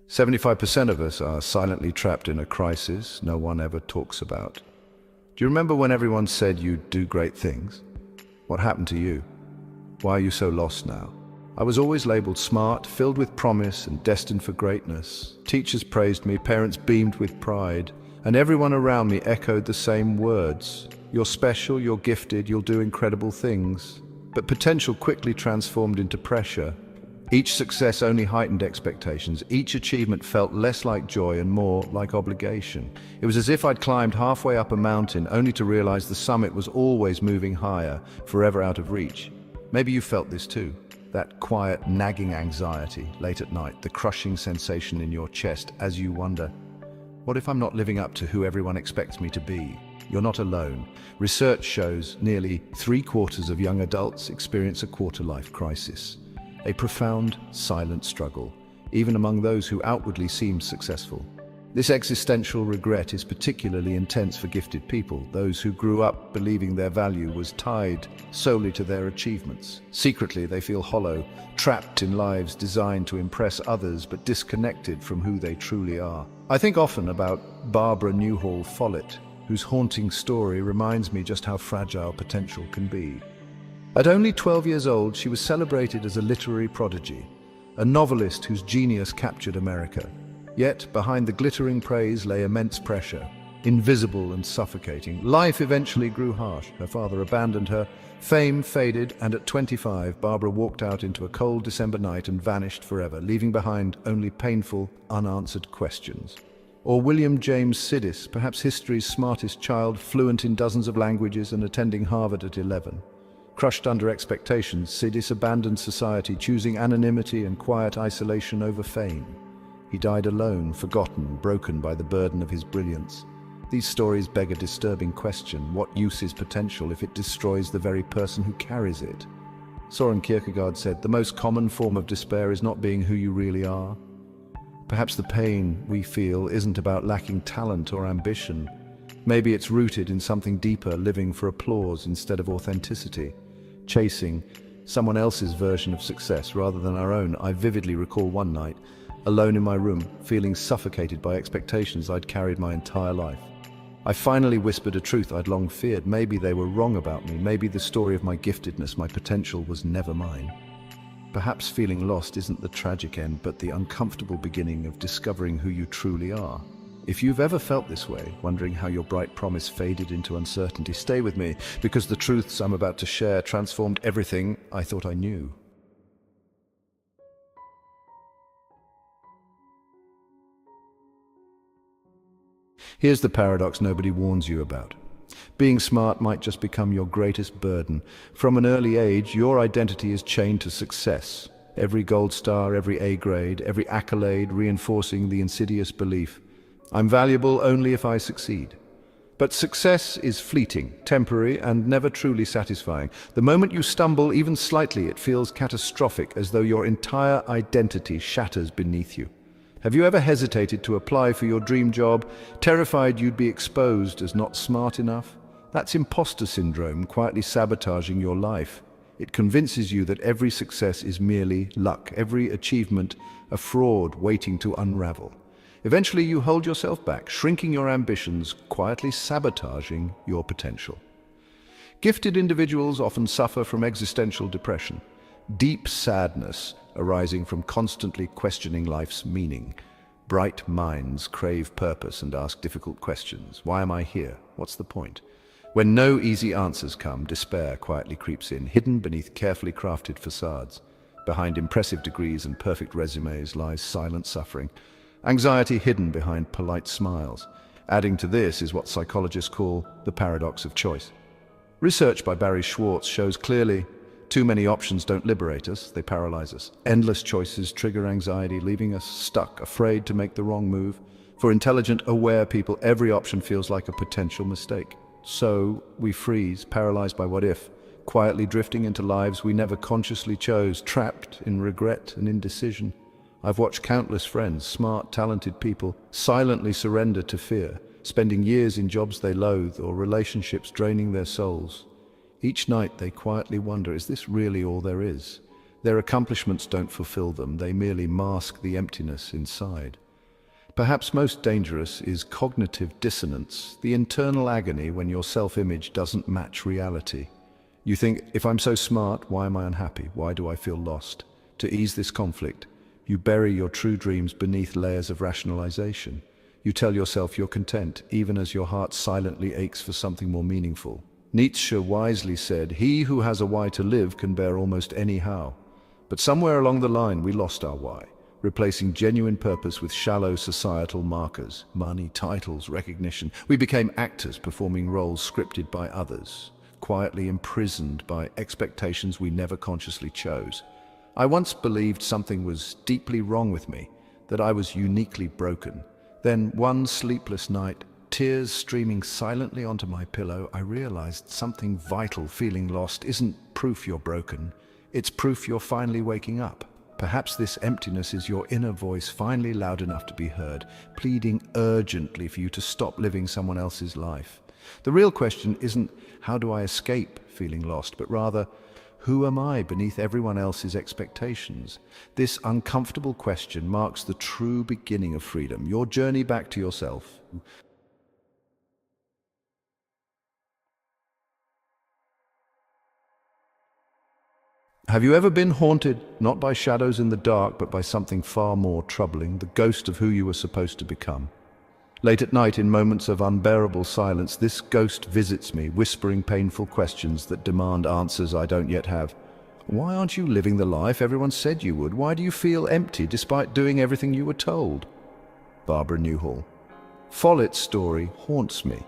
75% of us are silently trapped in a crisis no one ever talks about. Do you remember when everyone said you'd do great things? What happened to you? Why are you so lost now? I was always labeled smart, filled with promise and destined for greatness. Teachers praised me, parents beamed with pride, and everyone around me echoed the same words. You're special, you're gifted, you'll do incredible things. But potential quickly transformed into pressure. Each success only heightened expectations. Each achievement felt less like joy and more like obligation. It was as if I'd climbed halfway up a mountain only to realize the summit was always moving higher, forever out of reach. Maybe you felt this too. That quiet, nagging anxiety late at night, the crushing sensation in your chest as you wonder, what if I'm not living up to who everyone expects me to be? You're not alone. Research shows nearly 3/4 of young adults experience a quarter-life crisis. A profound, silent struggle, even among those who outwardly seem successful. This existential regret is particularly intense for gifted people, those who grew up believing their value was tied solely to their achievements. Secretly, they feel hollow, trapped in lives designed to impress others but disconnected from who they truly are. I think often about Barbara Newhall Follett, whose haunting story reminds me just how fragile potential can be. At only 12 years old, she was celebrated as a literary prodigy, a novelist whose genius captured America. Yet, behind the glittering praise lay immense pressure, invisible and suffocating. Life eventually grew harsh. Her father abandoned her, fame faded, and at 25, Barbara walked out into a cold December night and vanished forever, leaving behind only painful, unanswered questions. Or William James Sidis, perhaps history's smartest child, fluent in dozens of languages and attending Harvard at 11. Crushed under expectations, Sidis abandoned society, choosing anonymity and quiet isolation over fame. He died alone, forgotten, broken by the burden of his brilliance. These stories beg a disturbing question. What use is potential if it destroys the very person who carries it? Soren Kierkegaard said, "The most common form of despair is not being who you really are." Perhaps the pain we feel isn't about lacking talent or ambition. Maybe it's rooted in something deeper, living for applause instead of authenticity. Chasing someone else's version of success rather than our own. I vividly recall one night, alone in my room, feeling suffocated by expectations I'd carried my entire life. I finally whispered a truth I'd long feared. Maybe they were wrong about me. Maybe the story of my giftedness, my potential, was never mine. Perhaps feeling lost isn't the tragic end, but the uncomfortable beginning of discovering who you truly are. If you've ever felt this way, wondering how your bright promise faded into uncertainty, stay with me, because the truths I'm about to share transformed everything I thought I knew. Here's the paradox nobody warns you about. Being smart might just become your greatest burden. From an early age, your identity is chained to success. Every gold star, every A grade, every accolade reinforcing the insidious belief, I'm valuable only if I succeed. But success is fleeting, temporary, and never truly satisfying. The moment you stumble even slightly, it feels catastrophic, as though your entire identity shatters beneath you. Have you ever hesitated to apply for your dream job, terrified you'd be exposed as not smart enough? That's imposter syndrome quietly sabotaging your life. It convinces you that every success is merely luck, every achievement a fraud waiting to unravel. Eventually, you hold yourself back, shrinking your ambitions, quietly sabotaging your potential. Gifted individuals often suffer from existential depression, deep sadness arising from constantly questioning life's meaning. Bright minds crave purpose and ask difficult questions. Why am I here? What's the point? When no easy answers come, despair quietly creeps in, hidden beneath carefully crafted facades. Behind impressive degrees and perfect resumes lies silent suffering. Anxiety hidden behind polite smiles. Adding to this is what psychologists call the paradox of choice. Research by Barry Schwartz shows clearly too many options don't liberate us, they paralyze us. Endless choices trigger anxiety, leaving us stuck, afraid to make the wrong move. For intelligent, aware people, every option feels like a potential mistake. So we freeze, paralyzed by what if, quietly drifting into lives we never consciously chose, trapped in regret and indecision. I've watched countless friends, smart, talented people, silently surrender to fear, spending years in jobs they loathe or relationships draining their souls. Each night they quietly wonder, is this really all there is? Their accomplishments don't fulfill them, they merely mask the emptiness inside. Perhaps most dangerous is cognitive dissonance, the internal agony when your self-image doesn't match reality. You think, if I'm so smart, why am I unhappy? Why do I feel lost? To ease this conflict, you bury your true dreams beneath layers of rationalization. You tell yourself you're content, even as your heart silently aches for something more meaningful. Nietzsche wisely said, "He who has a why to live can bear almost any how." But somewhere along the line, we lost our why, replacing genuine purpose with shallow societal markers, money, titles, recognition. We became actors performing roles scripted by others, quietly imprisoned by expectations we never consciously chose. I once believed something was deeply wrong with me, that I was uniquely broken. Then one sleepless night, tears streaming silently onto my pillow, I realized something vital. Feeling lost isn't proof you're broken, it's proof you're finally waking up. Perhaps this emptiness is your inner voice finally loud enough to be heard, pleading urgently for you to stop living someone else's life. The real question isn't, how do I escape feeling lost, but rather, who am I beneath everyone else's expectations? This uncomfortable question marks the true beginning of freedom, your journey back to yourself. Have you ever been haunted, not by shadows in the dark, but by something far more troubling, the ghost of who you were supposed to become? Late at night, in moments of unbearable silence, this ghost visits me, whispering painful questions that demand answers I don't yet have. Why aren't you living the life everyone said you would? Why do you feel empty despite doing everything you were told? Barbara Newhall. Follett's story haunts me.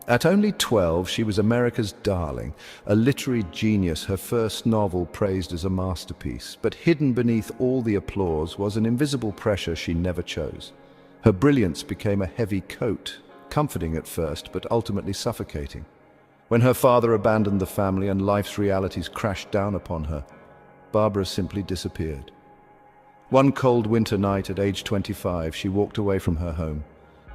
At only 12, she was America's darling, a literary genius, her first novel praised as a masterpiece. But hidden beneath all the applause was an invisible pressure she never chose. Her brilliance became a heavy coat, comforting at first, but ultimately suffocating. When her father abandoned the family and life's realities crashed down upon her, Barbara simply disappeared. One cold winter night at age 25, she walked away from her home.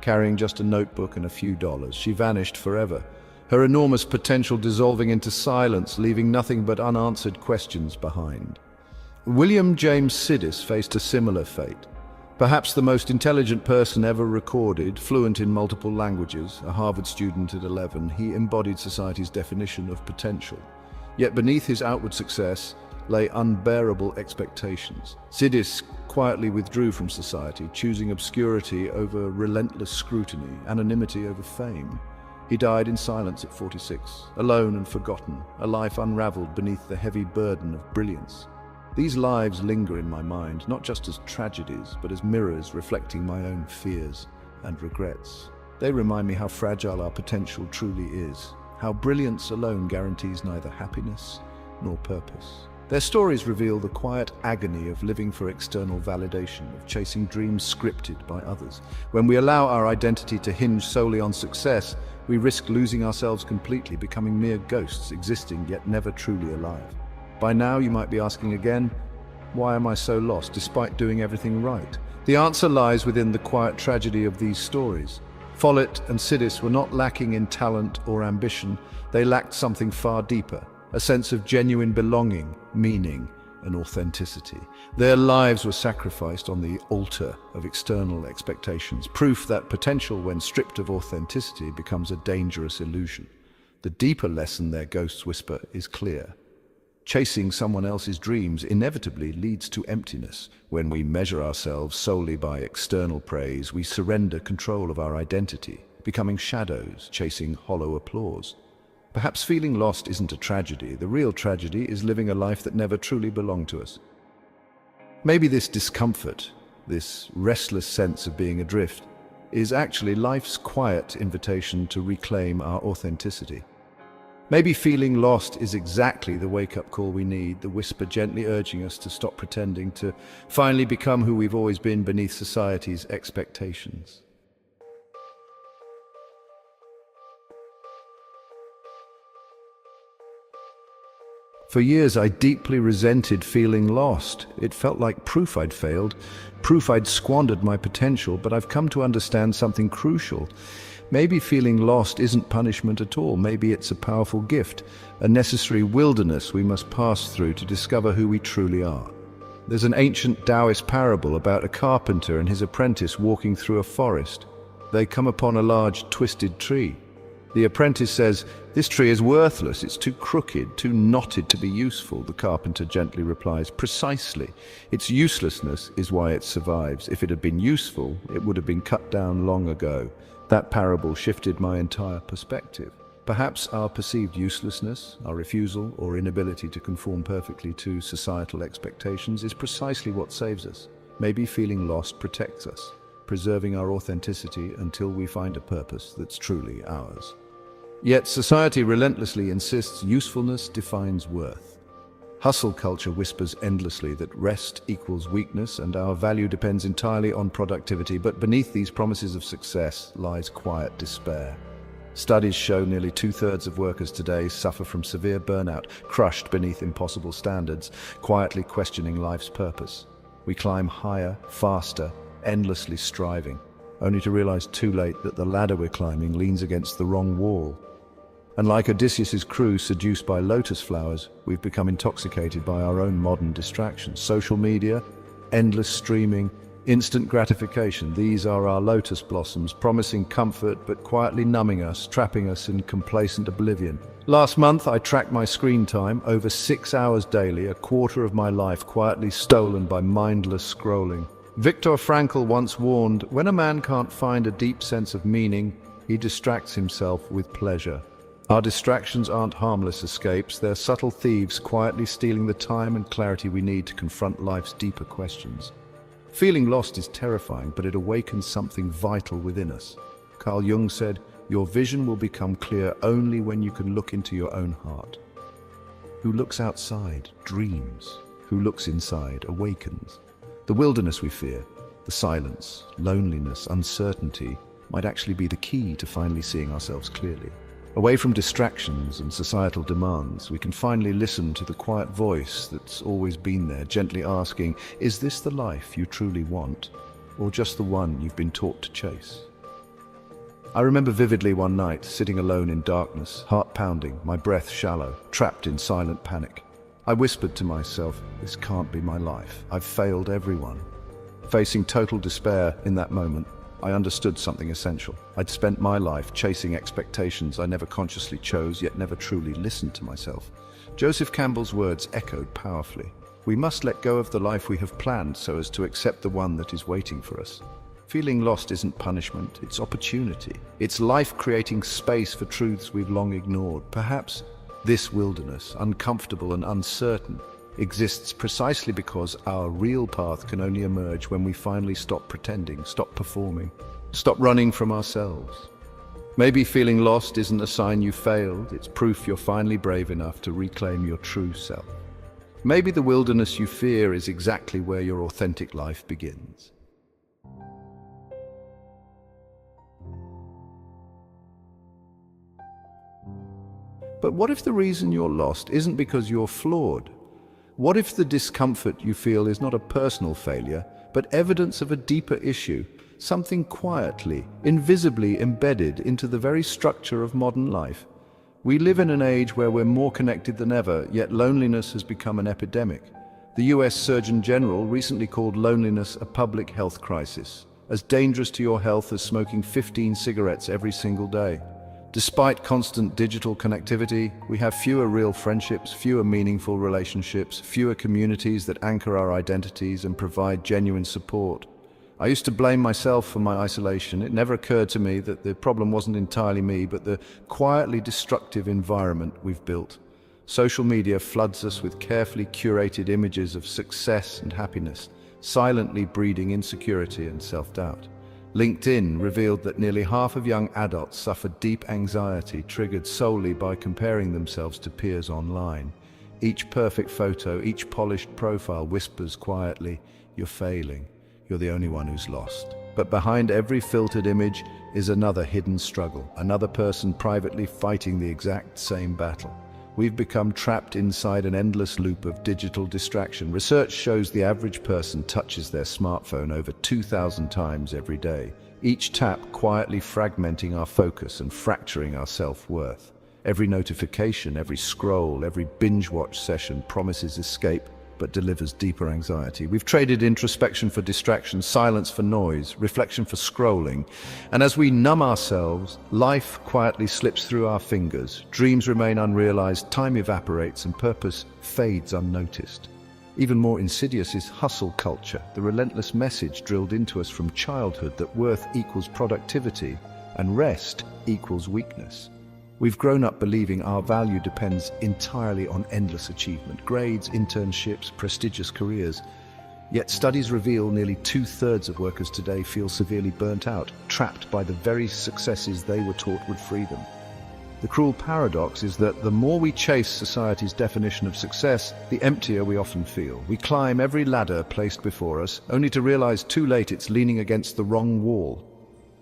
Carrying just a notebook and a few dollars, she vanished forever, her enormous potential dissolving into silence, leaving nothing but unanswered questions behind. William James Sidis faced a similar fate. Perhaps the most intelligent person ever recorded, fluent in multiple languages, a Harvard student at 11, he embodied society's definition of potential. Yet beneath his outward success lay unbearable expectations. Sidis quietly withdrew from society, choosing obscurity over relentless scrutiny, anonymity over fame. He died in silence at 46, alone and forgotten, a life unraveled beneath the heavy burden of brilliance. These lives linger in my mind, not just as tragedies, but as mirrors reflecting my own fears and regrets. They remind me how fragile our potential truly is, how brilliance alone guarantees neither happiness nor purpose. Their stories reveal the quiet agony of living for external validation, of chasing dreams scripted by others. When we allow our identity to hinge solely on success, we risk losing ourselves completely, becoming mere ghosts, existing yet never truly alive. By now, you might be asking again, why am I so lost despite doing everything right? The answer lies within the quiet tragedy of these stories. Follett and Sidis were not lacking in talent or ambition, they lacked something far deeper, a sense of genuine belonging, meaning, and authenticity. Their lives were sacrificed on the altar of external expectations, proof that potential, when stripped of authenticity, becomes a dangerous illusion. The deeper lesson their ghosts whisper is clear. Chasing someone else's dreams inevitably leads to emptiness. When we measure ourselves solely by external praise, we surrender control of our identity, becoming shadows, chasing hollow applause. Perhaps feeling lost isn't a tragedy. The real tragedy is living a life that never truly belonged to us. Maybe this discomfort, this restless sense of being adrift, is actually life's quiet invitation to reclaim our authenticity. Maybe feeling lost is exactly the wake-up call we need, the whisper gently urging us to stop pretending, to finally become who we've always been beneath society's expectations. For years, I deeply resented feeling lost. It felt like proof I'd failed, proof I'd squandered my potential, but I've come to understand something crucial. Maybe feeling lost isn't punishment at all. Maybe it's a powerful gift, a necessary wilderness we must pass through to discover who we truly are. There's an ancient Taoist parable about a carpenter and his apprentice walking through a forest. They come upon a large, twisted tree. The apprentice says, "This tree is worthless, it's too crooked, too knotted to be useful." The carpenter gently replies, "Precisely. Its uselessness is why it survives. If it had been useful, it would have been cut down long ago." That parable shifted my entire perspective. Perhaps our perceived uselessness, our refusal or inability to conform perfectly to societal expectations is precisely what saves us. Maybe feeling lost protects us, preserving our authenticity until we find a purpose that's truly ours. Yet society relentlessly insists usefulness defines worth. Hustle culture whispers endlessly that rest equals weakness and our value depends entirely on productivity, but beneath these promises of success lies quiet despair. Studies show nearly 2/3 of workers today suffer from severe burnout, crushed beneath impossible standards, quietly questioning life's purpose. We climb higher, faster, endlessly striving, only to realize too late that the ladder we're climbing leans against the wrong wall. And like Odysseus's crew seduced by lotus flowers, we've become intoxicated by our own modern distractions. Social media, endless streaming, instant gratification. These are our lotus blossoms, promising comfort but quietly numbing us, trapping us in complacent oblivion. Last month, I tracked my screen time, over 6 hours daily, a quarter of my life quietly stolen by mindless scrolling. Viktor Frankl once warned, when a man can't find a deep sense of meaning, he distracts himself with pleasure. Our distractions aren't harmless escapes, they're subtle thieves quietly stealing the time and clarity we need to confront life's deeper questions. Feeling lost is terrifying, but it awakens something vital within us. Carl Jung said, "Your vision will become clear only when you can look into your own heart." Who looks outside dreams. Who looks inside awakens. The wilderness we fear, the silence, loneliness, uncertainty, might actually be the key to finally seeing ourselves clearly. Away from distractions and societal demands, we can finally listen to the quiet voice that's always been there, gently asking, is this the life you truly want, or just the one you've been taught to chase? I remember vividly one night, sitting alone in darkness, heart pounding, my breath shallow, trapped in silent panic. I whispered to myself, this can't be my life. I've failed everyone. Facing total despair in that moment, I understood something essential. I'd spent my life chasing expectations I never consciously chose, yet never truly listened to myself. Joseph Campbell's words echoed powerfully. We must let go of the life we have planned so as to accept the one that is waiting for us. Feeling lost isn't punishment, it's opportunity. It's life creating space for truths we've long ignored. Perhaps this wilderness, uncomfortable and uncertain, exists precisely because our real path can only emerge when we finally stop pretending, stop performing, stop running from ourselves. Maybe feeling lost isn't a sign you failed, it's proof you're finally brave enough to reclaim your true self. Maybe the wilderness you fear is exactly where your authentic life begins. But what if the reason you're lost isn't because you're flawed? What if the discomfort you feel is not a personal failure, but evidence of a deeper issue, something quietly, invisibly embedded into the very structure of modern life? We live in an age where we're more connected than ever, yet loneliness has become an epidemic. The US Surgeon General recently called loneliness a public health crisis, as dangerous to your health as smoking 15 cigarettes every single day. Despite constant digital connectivity, we have fewer real friendships, fewer meaningful relationships, fewer communities that anchor our identities and provide genuine support. I used to blame myself for my isolation. It never occurred to me that the problem wasn't entirely me, but the quietly destructive environment we've built. Social media floods us with carefully curated images of success and happiness, silently breeding insecurity and self-doubt. LinkedIn revealed that nearly half of young adults suffered deep anxiety triggered solely by comparing themselves to peers online. Each perfect photo, each polished profile whispers quietly, you're failing, you're the only one who's lost. But behind every filtered image is another hidden struggle, another person privately fighting the exact same battle. We've become trapped inside an endless loop of digital distraction. Research shows the average person touches their smartphone over 2,000 times every day, each tap quietly fragmenting our focus and fracturing our self-worth. Every notification, every scroll, every binge-watch session promises escape, but delivers deeper anxiety. We've traded introspection for distraction, silence for noise, reflection for scrolling. And as we numb ourselves, life quietly slips through our fingers. Dreams remain unrealized, time evaporates, and purpose fades unnoticed. Even more insidious is hustle culture, the relentless message drilled into us from childhood that worth equals productivity and rest equals weakness. We've grown up believing our value depends entirely on endless achievement, grades, internships, prestigious careers. Yet studies reveal nearly 2/3 of workers today feel severely burnt out, trapped by the very successes they were taught would free them. The cruel paradox is that the more we chase society's definition of success, the emptier we often feel. We climb every ladder placed before us, only to realize too late it's leaning against the wrong wall.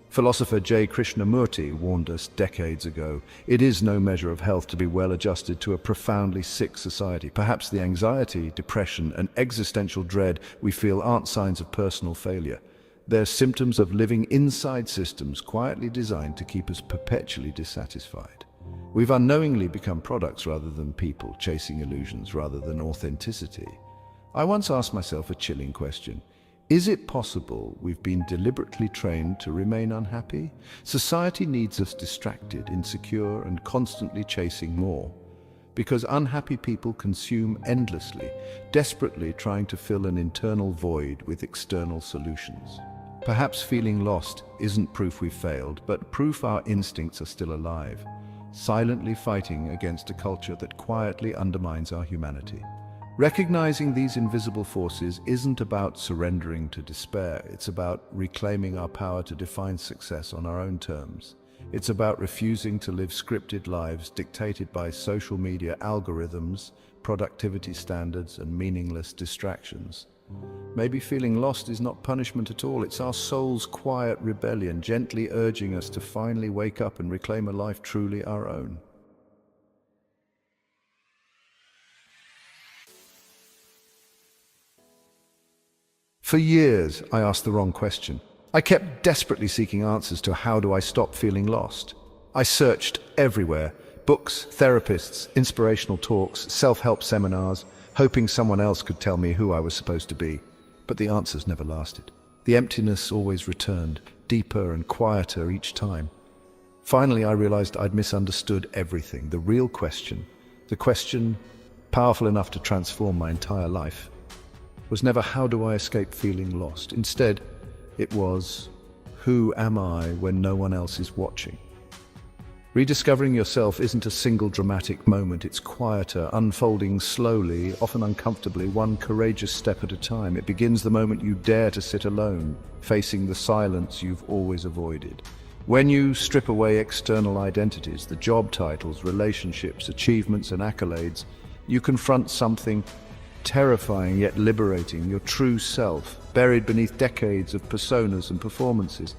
Philosopher J. Krishnamurti warned us decades ago, it is no measure of health to be well adjusted to a profoundly sick society. Perhaps the anxiety, depression, and existential dread we feel aren't signs of personal failure. They're symptoms of living inside systems quietly designed to keep us perpetually dissatisfied. We've unknowingly become products rather than people, chasing illusions rather than authenticity. I once asked myself a chilling question. Is it possible we've been deliberately trained to remain unhappy? Society needs us distracted, insecure, and constantly chasing more. Because unhappy people consume endlessly, desperately trying to fill an internal void with external solutions. Perhaps feeling lost isn't proof we've failed, but proof our instincts are still alive, silently fighting against a culture that quietly undermines our humanity. Recognizing these invisible forces isn't about surrendering to despair. It's about reclaiming our power to define success on our own terms. It's about refusing to live scripted lives dictated by social media algorithms, productivity standards, and meaningless distractions. Maybe feeling lost is not punishment at all. It's our soul's quiet rebellion, gently urging us to finally wake up and reclaim a life truly our own. For years, I asked the wrong question. I kept desperately seeking answers to how do I stop feeling lost. I searched everywhere, books, therapists, inspirational talks, self-help seminars, hoping someone else could tell me who I was supposed to be. But the answers never lasted. The emptiness always returned, deeper and quieter each time. Finally, I realized I'd misunderstood everything. The real question, the question powerful enough to transform my entire life, was never how do I escape feeling lost. Instead, it was, who am I when no one else is watching? Rediscovering yourself isn't a single dramatic moment. It's quieter, unfolding slowly, often uncomfortably, one courageous step at a time. It begins the moment you dare to sit alone, facing the silence you've always avoided. When you strip away external identities, the job titles, relationships, achievements, and accolades, you confront something terrifying yet liberating, your true self, buried beneath decades of personas and performances.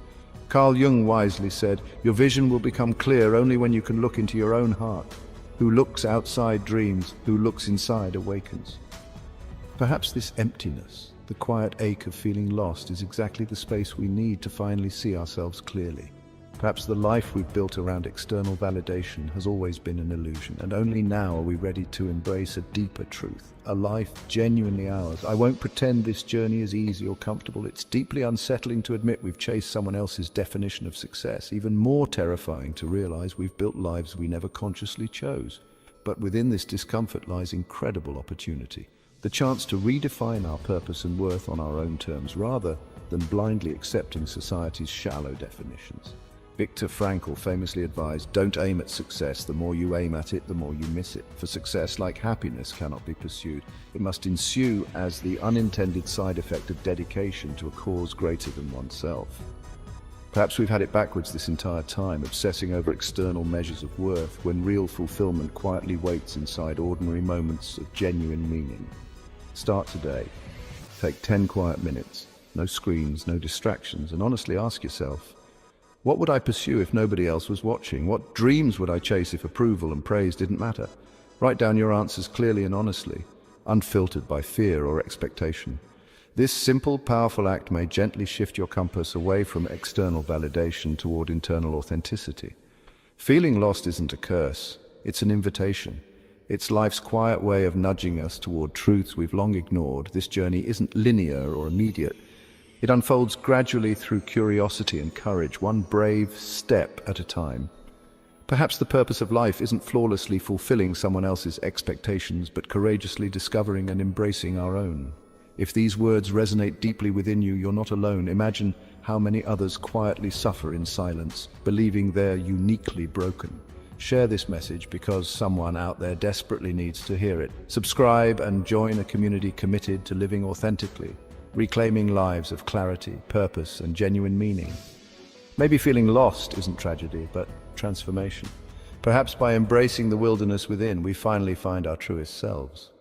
Carl Jung wisely said, your vision will become clear only when you can look into your own heart. Who looks outside dreams, who looks inside awakens. Perhaps this emptiness, the quiet ache of feeling lost, is exactly the space we need to finally see ourselves clearly. Perhaps the life we've built around external validation has always been an illusion, and only now are we ready to embrace a deeper truth, a life genuinely ours. I won't pretend this journey is easy or comfortable. It's deeply unsettling to admit we've chased someone else's definition of success, even more terrifying to realize we've built lives we never consciously chose. But within this discomfort lies incredible opportunity, the chance to redefine our purpose and worth on our own terms, rather than blindly accepting society's shallow definitions. Viktor Frankl famously advised, don't aim at success. The more you aim at it, the more you miss it. For success, like happiness, cannot be pursued. It must ensue as the unintended side effect of dedication to a cause greater than oneself. Perhaps we've had it backwards this entire time, obsessing over external measures of worth, when real fulfillment quietly waits inside ordinary moments of genuine meaning. Start today. Take 10 quiet minutes. No screens, no distractions, and honestly ask yourself, what would I pursue if nobody else was watching? What dreams would I chase if approval and praise didn't matter? Write down your answers clearly and honestly, unfiltered by fear or expectation. This simple, powerful act may gently shift your compass away from external validation toward internal authenticity. Feeling lost isn't a curse, it's an invitation. It's life's quiet way of nudging us toward truths we've long ignored. This journey isn't linear or immediate. It unfolds gradually through curiosity and courage, one brave step at a time. Perhaps the purpose of life isn't flawlessly fulfilling someone else's expectations, but courageously discovering and embracing our own. If these words resonate deeply within you, you're not alone. Imagine how many others quietly suffer in silence, believing they're uniquely broken. Share this message because someone out there desperately needs to hear it. Subscribe and join a community committed to living authentically, reclaiming lives of clarity, purpose, and genuine meaning. Maybe feeling lost isn't tragedy, but transformation. Perhaps by embracing the wilderness within, we finally find our truest selves.